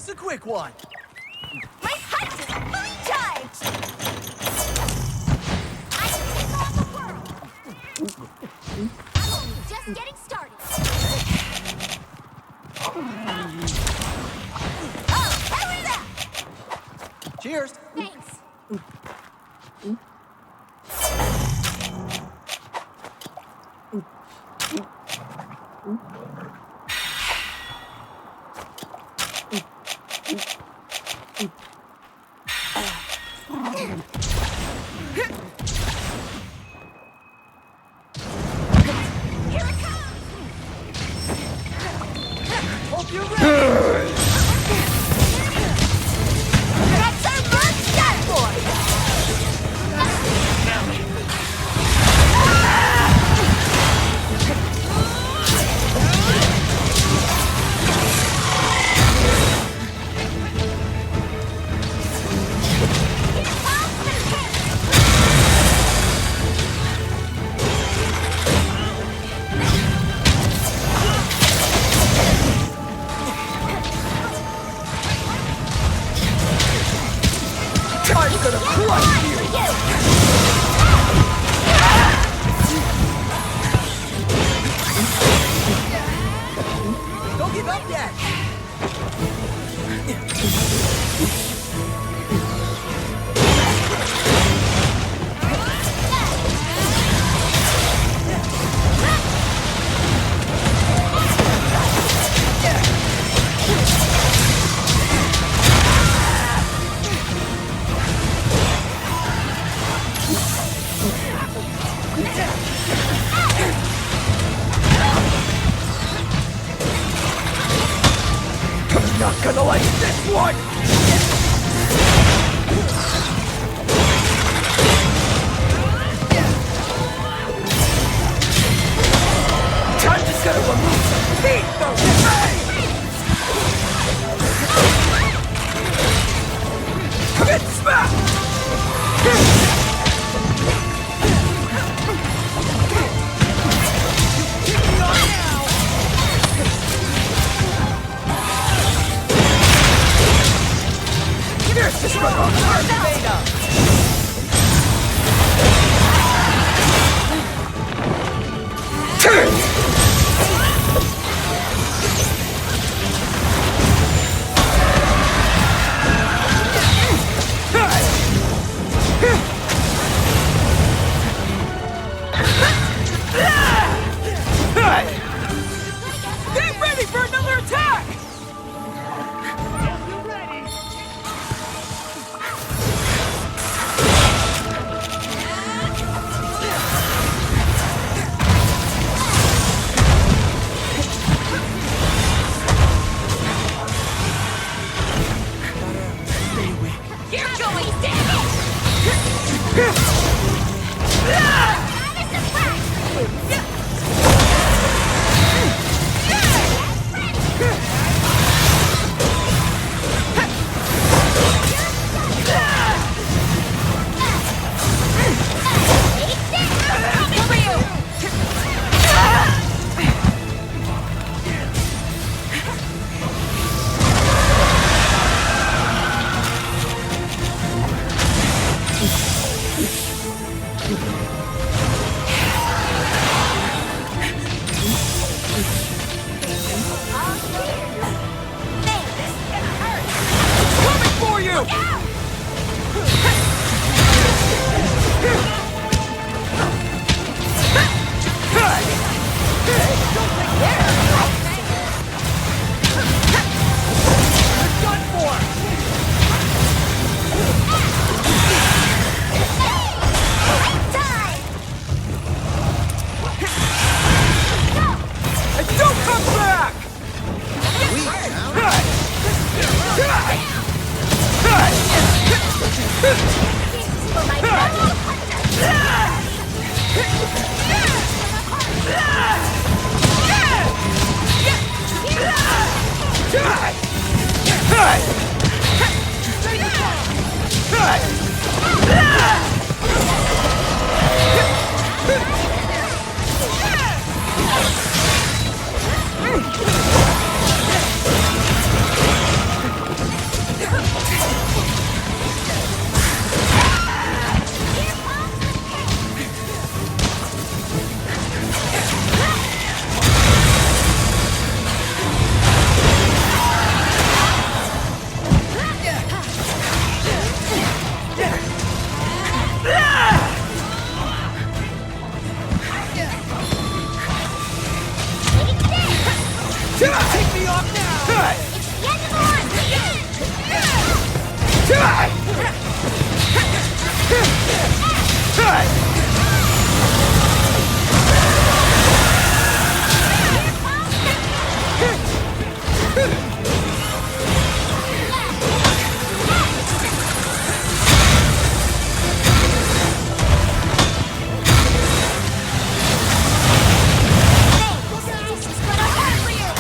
this a quick one. My hunt is fully charged! I can take on the world! I'm only just getting started. Oh, hurry it up! Cheers. Thanks. Here it comes! Hope you're ready. That's our blood start for! I'm gonna crush you. Don't give up yet. I'm not gonna like this one. I'm just gonna remove some heat from me. Come in, smack! Here's this one on our beta. Get ready for another attack! You're going down! That is a surprise! Coming for you! Coming for you! You're done for! And don't come back! This is gonna hurt for you.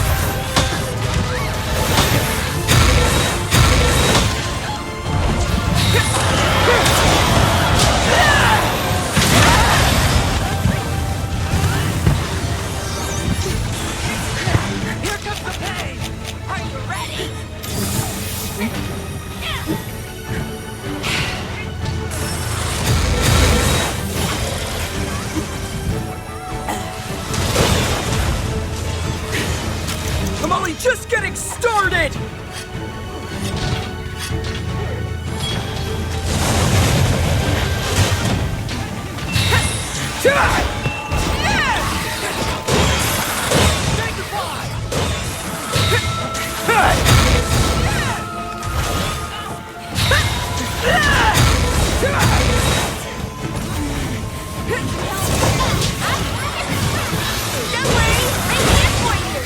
Here comes the pain! Are you ready? I'm only just getting started! Say goodbye! Don't worry, I'm here for you.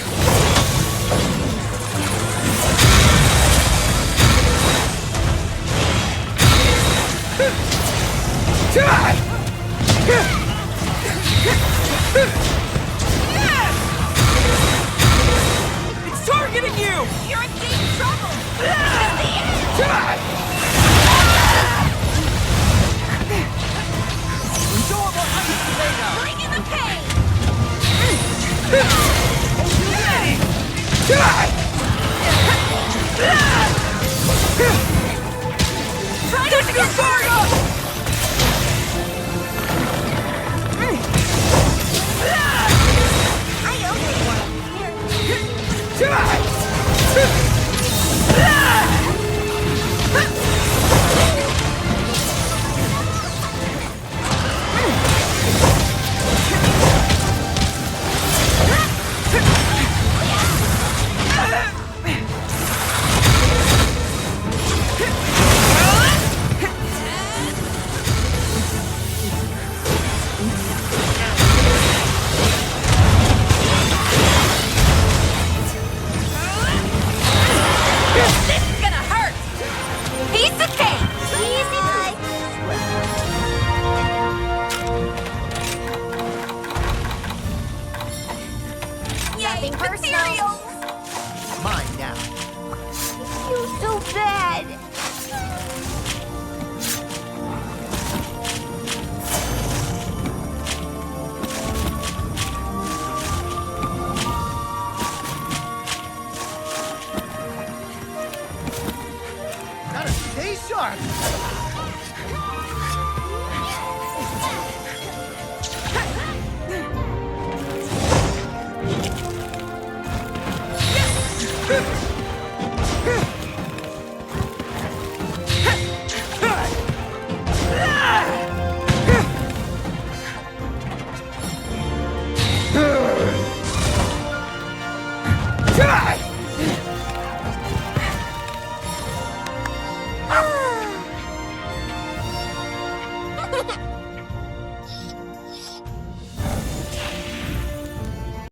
It's targeting you! You're in deep trouble. This is the end. Endurable ice tornado! Bring in the pain. Try not to get fired up. I only want here. This is gonna hurt. Piece of cake. Easy, nothing personal. Mine now. You're so bad. Gotta stay sharp!